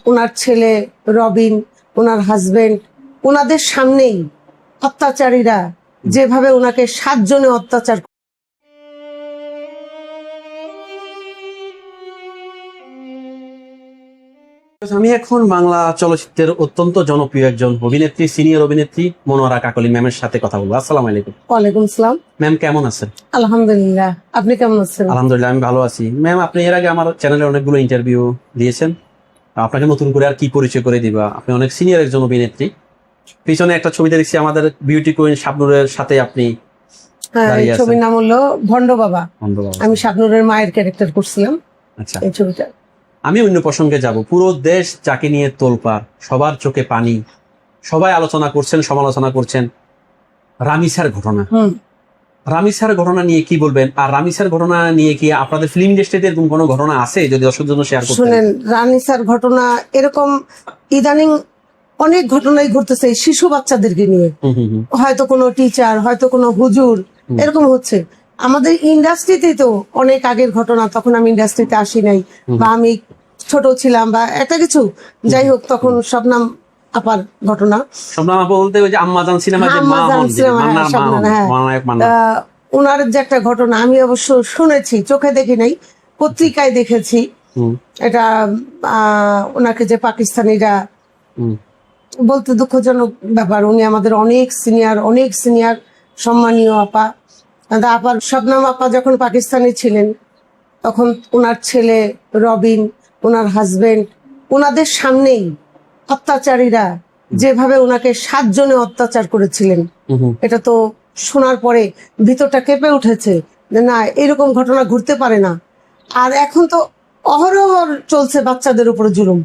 ওনার ছেলে রবিন, ওনার হাজবেন্ড, ওনাদের সামনেই অত্যাচারীরা যেভাবে ওনাকে 7 জনে অত্যাচার। আমি এখন বাংলা চলচ্চিত্রের অত্যন্ত জনপ্রিয় একজন অভিনেত্রী, সিনিয়র অভিনেত্রী মনোয়ারা কাকলি ম্যামের সাথে কথা বলবো। আসসালামু আলাইকুম। ওয়ালাইকুম আসসালাম। ম্যাম কেমন আছেন? আলহামদুলিল্লাহ, আপনি কেমন আছেন? আলহামদুলিল্লাহ আমি ভালো আছি। ম্যাম আপনি এর আগে আমার চ্যানেলে অনেকগুলো ইন্টারভিউ দিয়েছেন, আপনাকে নতুন করে আর কি পরিচয় করে দিবা? আপনি অনেক সিনিয়র একজন অভিনেত্রী। পিছনে একটা ছবিতে দেখছি আমাদের বিউটি কুইন শাবনূরের সাথে আপনি। হ্যাঁ, এই ছবির নাম হলো ভণ্ড বাবা। আমি শাবনূরের মায়ের ক্যারেক্টার করছিলাম। আচ্ছা, এই ছবিটা। আমি অন্য প্রসঙ্গে যাব। পুরো দেশ যাকে নিয়ে তোলপাড়, সবার চোখে পানি, সবাই আলোচনা করছেন, সমালোচনা করছেন রামিসার ঘটনা। রামিসার ঘটনা নিয়ে কি বলবেন? আর রামিসার ঘটনা নিয়ে কি আপনাদের ফিল্ম ইন্ডাস্ট্রিতে এরকম কোনো ঘটনা আছে যদি দর্শকদের জন্য শেয়ার করতেন? শুনেন, রামিসার ঘটনা এরকম ইদানিং অনেক ঘটনাই ঘটতেছে শিশু বাচ্চাদেরকে নিয়ে। হয়তো কোনো টিচার, হয়তো কোনো হুজুর, এরকম হচ্ছে। আমাদের ইন্ডাস্ট্রিতে তো অনেক আগের ঘটনা, তখন আমি ইন্ডাস্ট্রিতে আসি নাই বা আমি ছোট ছিলাম বা একটা কিছু, যাই হোক, তখন শবনম আপার ঘটনা। শবনম আপা বলতে ওই যে আম্মাজান সিনেমা, যে মা হন, ওনার যে একটা ঘটনা আমি অবশ্য শুনেছি, চোখে দেখি নাই, পত্রিকায় দেখেছি। এটা ওনাকে যে পাকিস্তানিরা, বলতে দুঃখজনক ব্যাপার, উনি আমাদের অনেক সিনিয়র সম্মানীয় আপা। আপার শবনম আপা যখন পাকিস্তানে ছিলেন, তখন ওনার ছেলে রবিন, ওনার হাজবেন্ড, ওনাদের সামনেই অত্যাচারীরা যেভাবে ওনাকে 7 জনে অত্যাচার করেছিলেন, এটা তো শোনার পরে ভিতরটা কেঁপে উঠেছে যে না, এরকম ঘটনা ঘটতে পারে না। আর এখন তো অহরহ চলছে বাচ্চাদের উপরে জুলুম,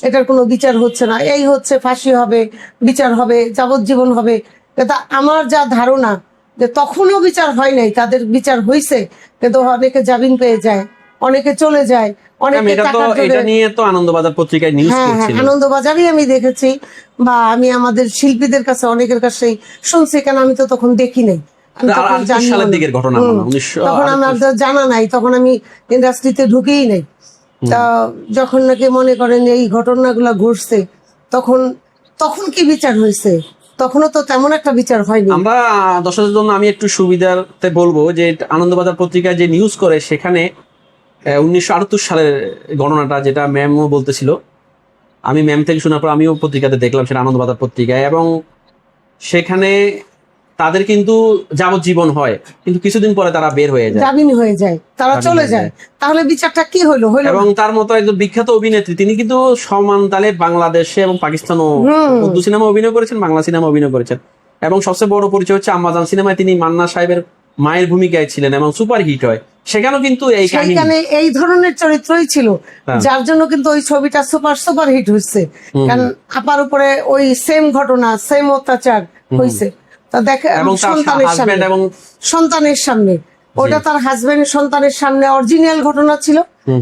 এটার কোনো বিচার হচ্ছে না। এই হচ্ছে ফাঁসি হবে, বিচার হবে, যাবজ্জীবন হবে। এটা আমার যা ধারণা যে তখনও বিচার হয় নাই, তাদের বিচার হয়েছে, কিন্তু অনেকে জামিন পেয়ে যায়, অনেকে চলে যায়, অনেকে আনন্দবাজার পত্রিকায় নিউজ করছিল। আনন্দবাজারই আমি দেখেছি, বা আমি আমাদের শিল্পীদের কাছে অনেকের কাছেই শুনছি, কেন আমি তো তখন দেখি নাই, তখন আমার জানা নাই, তখন আমি ইন্ডাস্ট্রিতে ঢুকেই নাই। তা যখন নাকি মনে করেন এই ঘটনাগুলো ঘটছে, তখন কি বিচার হয়েছে? তখনও তো তেমন একটা বিচার হয়নি। আমরা দর্শকদের জন্য আমি একটু সুবিধাতে বলবো যে আনন্দবাজার পত্রিকায় যে নিউজ করে, সেখানে 1978 সালের ঘটনাটা, যেটা ম্যামও বলতেছিল, আমি ম্যাম থেকে শোনার পর আমিও পত্রিকাতে দেখলাম, সেটা আনন্দবাজার পত্রিকায়, এবং সেখানে তাদের কিন্তু যাবজ্জীবন হয়, কিন্তু কিছুদিন পরে তারা বের হয়ে যায়, জামিন হয়ে যায়, তারা চলে যায়। তাহলে বিচারটা কি হলো? এবং তার মতো একজন বিখ্যাত অভিনেত্রী, তিনি কিন্তু সমান তালে বাংলাদেশে এবং পাকিস্তানও উর্দু সিনেমা অভিনয় করেছেন, বাংলা সিনেমা অভিনয় করেছেন, এবং সবচেয়ে বড় পরিচয় হচ্ছে আম্মাজান সিনেমায় তিনি মান্না সাহেবের মায়ের ভূমিকায় ছিলেন এবং সুপার হিট হয়। সেখানেও কিন্তু এই ধরনের চরিত্রই ছিল, যার জন্য কিন্তু ওই ছবিটা সুপার হিট হয়েছে। কারণ আপার উপরে ওই সেম ঘটনা, সেম অত্যাচার হয়েছে। তা দেখে সন্তানের সামনে, ওটা তার হাজবেন্ডের সন্তানের সামনে অরিজিনাল ঘটনা ছিল,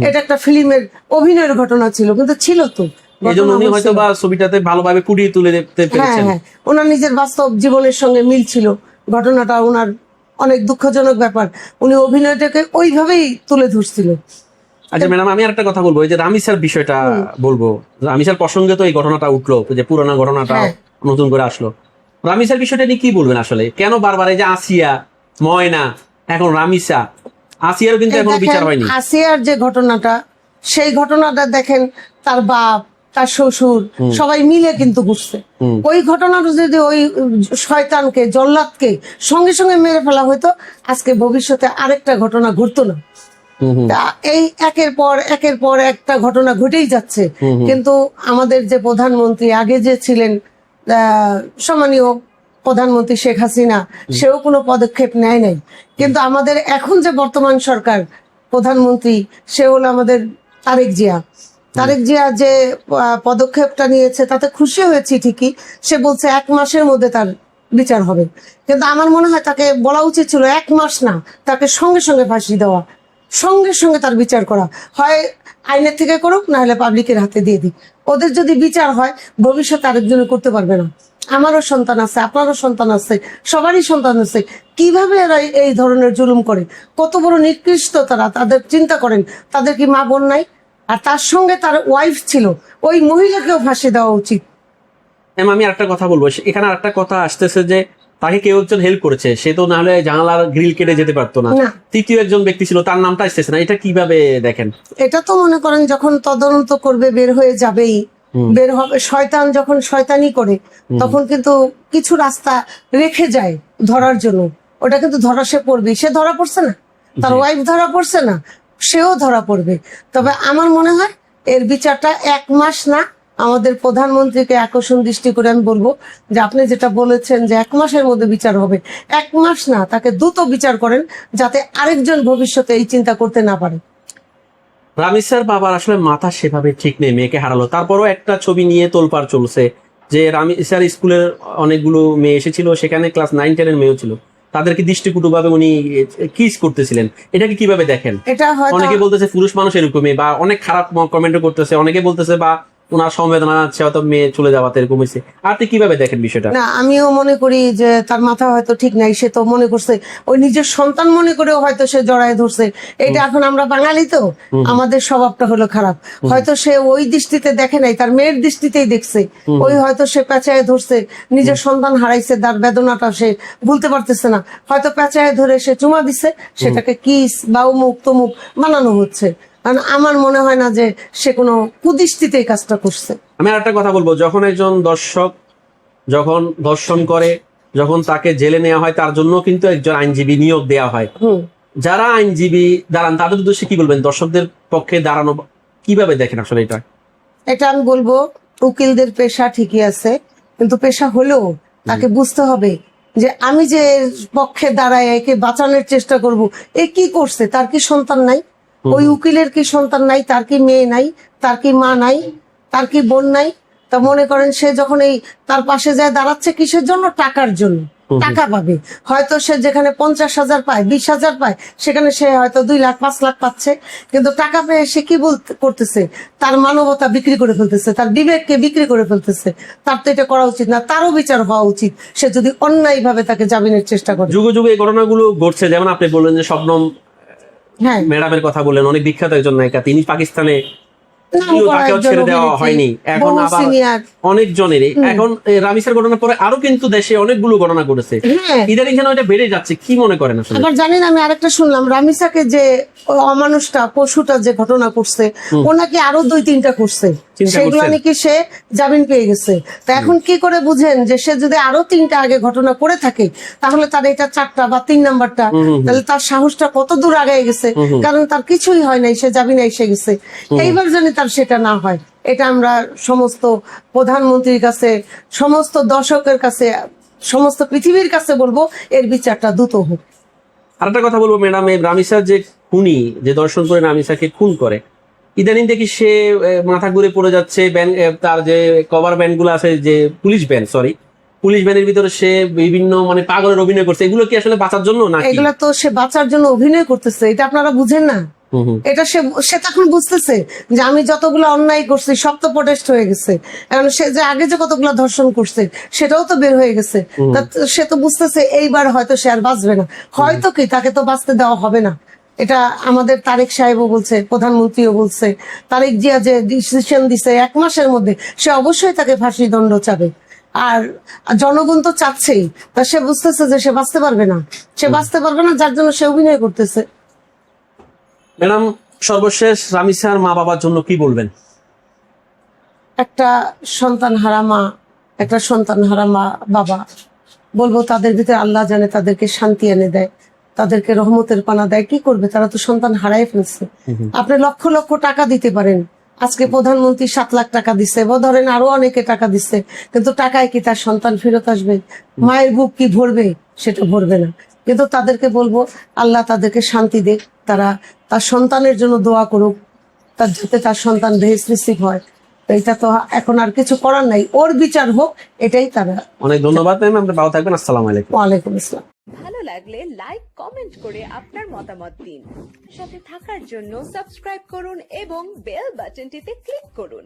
এটা একটা ফিল্মের অভিনয়ের ঘটনা ছিল, কিন্তু ছিল তো, ছবিটাতে ভালোভাবে ফুটিয়ে তুলে দেখতে পেরেছেন। হ্যাঁ, ওনার নিজের বাস্তব জীবনের সঙ্গে মিল ছিল ঘটনাটা। ওনার অনেক দুঃখজনক ব্যাপার, উনি অভিনয়টাকে ওইভাবেই তুলে ধরছিল। আচ্ছা ম্যাডাম, আমি আরেকটা কথা বলবো, এই যে রামিসার বিষয়টা বলবো। রামিসার প্রসঙ্গে তো এই ঘটনাটা উঠলো, যে পুরানো ঘটনাটা নতুন করে আসলো। রামিসার বিষয়টা নিয়ে কি বলবেন আসলে? কেন বারবার এই যে আসিয়া, ময়না, এখন রামিসা, আসিয়ার কিন্তু এখনো বিচার হয়নি। আসিয়ার যে ঘটনাটা, সেই ঘটনাটা দেখেন, তার বাপ, তার শ্বশুর সবাই মিলে কিন্তু ঘুরছে। ওই ঘটনাটা যদি ওই শয়তানকে, জল্লাদকে সঙ্গে সঙ্গে মেরে ফেলা হইতো, আজকে ভবিষ্যতে আরেকটা ঘটনা ঘটতো না। এই একের পর একটা ঘটনা ঘটেই যাচ্ছে। কিন্তু আমাদের যে প্রধানমন্ত্রী আগে যে ছিলেন, সম্মানীয় প্রধানমন্ত্রী শেখ হাসিনা, সেও কোনো পদক্ষেপ নেয় নাই। কিন্তু আমাদের এখন যে বর্তমান সরকার প্রধানমন্ত্রী, সে হলো আমাদের তারেক জিয়া যে পদক্ষেপটা নিয়েছে, তাতে খুশি হয়েছি ঠিকই। সে বলছে 1 মাসের মধ্যে তার বিচার হবে, কিন্তু আমার মনে হয় তাকে বলা উচিত ছিল 1 মাস না, তাকে সঙ্গে সঙ্গে ফাঁসি দেওয়া, সঙ্গে সঙ্গে তার বিচার করা। হয় আইনের থেকে করুক, না হলে পাবলিকের হাতে দিয়ে দিক। ওদের যদি বিচার হয়, ভবিষ্যতে আরেকজনে করতে পারবে না। আমারও সন্তান আছে, আপনারও সন্তান আছে, সবারই সন্তান আছে। কিভাবে এরা এই ধরনের জুলুম করে? কত বড় নিকৃষ্ট তারা! তাদের চিন্তা করেন, তাদের কি মা বোন নাই? আর তার সঙ্গে তার ওয়াইফ ছিল, ওই মহিলাকেও ফাঁসি দেওয়া উচিত। ম্যাম আমি আরেকটা কথা বলবো, এখানে আরেকটা কথা আসতেছে যে তাকে কেউ একজন হেল্প করেছে, সে তো না হলে জানালার গ্রিল কেটে যেতে পারতো না। না। তৃতীয় একজন ব্যক্তি ছিল, তার নামটা আসতেছে না, এটা কিভাবে দেখেন? এটা তো মনে করেন যখন তদন্ত করবে বের হয়ে যাবেই, বের হবে। শয়তান যখন শয়তানি করে তখন কিন্তু কিছু রাস্তা রেখে যায় ধরার জন্য, ওটা কিন্তু ধরা সে পড়বে। সে ধরা পড়ছে না, তার ওয়াইফ ধরা পড়ছে না, সেও ধরা পড়বে। তবে আমার মনে হয় এর বিচারটা 1 মাস না, আমাদের প্রধানমন্ত্রীকে আকর্ষণ দৃষ্টি করে আমি বলবো যে আপনি যেটা বলেছেন যে 1 মাসের মধ্যে বিচার হবে, 1 মাস না, তাকে দ্রুত বিচার করেন যাতে আরেকজন ভবিষ্যতে এই চিন্তা করতে না পারে। রামিসার বাবার আসলে মাথা সেভাবে ঠিক নেই, মেয়েকে হারালো। তারপরও একটা ছবি নিয়ে তোলপাড় চলছে যে রামিসার স্কুলের অনেকগুলো মেয়ে এসেছিল, সেখানে ক্লাস 9-10 মেয়েও ছিল, তাদেরকে দৃষ্টিকটুভাবে উনি কিস করতেছিলেন। এটাকে কিভাবে দেখেন? এটা হয়তো অনেকে বলতেছে পুরুষ মানুষ এরকমই, বা অনেক খারাপ কমেন্টও করতেছে, অনেকে বলতেছে বা ওনার সংবেদনা আছে হয়তো মেয়ে চলে যাওয়াতে এরকম হয়েছে। আপনি কিভাবে দেখেন বিষয়টা? না, আমিও মনে করি যে তার মাথা হয়তো ঠিক নাই। সে তো মনে করছে ওই নিজের সন্তান মনে করেও হয়তো সে জড়ায় ধরছে। এটা এখন আমরা বাঙালি তো, আমাদের স্বভাবটা হলো খারাপ। হয়তো সে ওই দৃষ্টিতে দেখে নাই, তার মেয়ের দৃষ্টিতেই দেখছে। ওই হয়তো সে পেঁচায় ধরছে, নিজের সন্তান হারাইছে, তার বেদনাটা সে ভুলতে পারতেছে না। হয়তো পেঁচায় ধরে সে চুমা দিছে, সেটাকে কিস বা অমুক তমুক বানানো হচ্ছে। কারণ আমার মনে হয় না যে সে কোনো কুদৃষ্টিতে এই কাজটা করছে। আমি আর একটা কথা বলবো, যখন একজন দর্শক যখন ধর্ষণ করে, যখন তাকে জেলে নেওয়া হয়, তার জন্য কিন্তু একজন আইনজীবী নিয়োগ দেওয়া হয়। যারা আইনজীবী দাঁড়ান তাদের উদ্দেশ্যে কি বলবেন? দর্শকদের পক্ষে দাঁড়ানো কিভাবে দেখেন আসলে এটা? এটা আমি বলবো উকিলদের পেশা ঠিকই আছে, কিন্তু পেশা হলেও তাকে বুঝতে হবে যে আমি যে এর পক্ষে দাঁড়ায় একে বাঁচানোর চেষ্টা করব, এ কি করছে? তার কি সন্তান নাই? ওই উকিলের কি সন্তান নাই? তার কি মেয়ে নাই? তার কি মা নাই? তার কি বোন নাই? তা মনে করেন সে যখন এই তার পাশে যায় দাঁড়াচ্ছে কিসের জন্য? টাকার জন্য। টাকা পাবে। হয়তো সে যেখানে 50,000 পায়, 20,000 পায়, সেখানে সে হয়তো 2 লাখ 5 লাখ পাচ্ছে। কিন্তু টাকা পেয়ে সে কি করতেছে? তার মানবতা বিক্রি করে ফেলতেছে, তার বিবেককে বিক্রি করে ফেলতেছে। তার তো এটা করা উচিত না, তারও বিচার হওয়া উচিত। সে যদি অন্যায় ভাবে তাকে জামিনের চেষ্টা করে। যুগে যুগে এই ঘটনাগুলো ঘটছে, যেমন আপনি বললেন যে শবনম হ্যাঁ, ম্যাডামের কথা বললেন, অনেক বিখ্যাত একজন নায়িকা, তিনি পাকিস্তানে নামকরা তাকেও একজন ছেড়ে দেওয়া অভিনেত্রী, হয়নি। এখন বহু আবার senior। অনেক জনেরই এখন রামিসার ঘটনার পরে আরো কিন্তু দেশে অনেকগুলো ঘটনা ঘটেছে। হ্যাঁ। ইদানিং যেন এটা বেড়ে যাচ্ছে, কি মনে করেন আসলে? আবার জানেন আমি আরেকটা শুনলাম, রামিসাকে যে অমানুষটা পশুটা যে ঘটনা করছে, ও নাকি আরো 2-3টা করছে, চিন্তা সেগুলো করছেন? নাকি সে জামিন পেয়ে গেছে। তো এখন কি করে বুঝেন যে সে যদি আরো 3টা আগে ঘটনা করে থাকে, তাহলে তার এটা 4টা বা 3 নাম্বারটা, তাহলে তার সাহসটা কত দূর আগে গেছে। কারণ তার কিছুই হয় নাই, সে জামিনে এসে গেছে। এইবার জানি তার সেটা না হয়। এটা আমরা সমস্ত প্রধানমন্ত্রীর কাছে, সমস্ত দর্শকের কাছে, সমস্ত পৃথিবীর কাছে বলবো, এর বিচারটা দ্রুত হোক। আরেকটা কথা বলবো ম্যাডাম, এই রামিসার যে খুনি, যে দর্শন করে রামিসাকে খুন করে, ইদানিং দেখি সে মাথা ঘুরে পড়ে যাচ্ছে। তার যে কভার ব্যান্ড গুলো আছে, যে পুলিশ ব্যান্ডের ভিতরে সে বিভিন্ন মানে পাগলের অভিনয় করছে। এগুলো কি আসলে বাঁচার জন্য নাকি? এগুলা তো সে বাঁচার জন্য অভিনয় করতেছে, এটা আপনারা বুঝেন না? এটা সে তখন বুঝতেছে যে আমি যতগুলো অন্যায় করছি সব তো প্রোটেস্ট হয়ে গেছে। এখন সে যে আগে যে কতগুলো ধর্ষণ করছে সেটাও তো বের হয়ে গেছে। তা সে তো বুঝতেছে এইবার হয়তো সে আর বাঁচবে না। হয়তো কি তাকে তো বাঁচতে দেওয়া হবে না। এটা আমাদের তারেক সাহেবও বলছে, প্রধানমন্ত্রীও বলছে। তারেক জিয়া যে ডিসিশন দিছে 1 মাসের মধ্যে, সে অবশ্যই তাকে ফাঁসি দণ্ড চাবে। আর জনগণ তো চাচ্ছেই, তা সে বুঝতেছে যে সে বাঁচতে পারবে না, যার জন্য সে অভিনয় করতেছে। ম্যাডাম সর্বশেষ রামিসার মা বাবার জন্য কি বলবেন? একটা সন্তান হারা মা, একটা সন্তান হারা মা বাবা, বলবো তাদের ভিতরে আল্লাহ জানে তাদেরকে শান্তি এনে দেয়, তাদেরকে রহমতের পানা দেয়। কি করবে, তারা তো সন্তান হারাই ফেলছে। আপনি লক্ষ লক্ষ টাকা দিতে পারেন, আজকে প্রধানমন্ত্রী 7 লাখ টাকা দিচ্ছে, বা ধরেন আরো অনেকে টাকা দিচ্ছে, কিন্তু টাকায় কি তার সন্তান ফেরত আসবে? মায়ের বুক কি ভরবে? সেটা ভরবে না। কিন্তু তাদেরকে বলবো আল্লাহ তাদেরকে শান্তি দেখ, তারা তার সন্তানের জন্য দোয়া করুক, তার যাতে তার সন্তান বেহেশত নসিব হয়। তো এটা তো এখন আর কিছু করার নাই, ওর বিচার হোক, এটাই তারা। অনেক ধন্যবাদ ম্যাম, আপনি ভালো থাকবেন। আসসালামু আলাইকুম। ওয়ালাইকুম আসসালাম। ভালো লাগলে লাইক কমেন্ট করে আপনার মতামত দিন। সাথে থাকার জন্য সাবস্ক্রাইব করুন এবং বেল বাটনটিতে ক্লিক করুন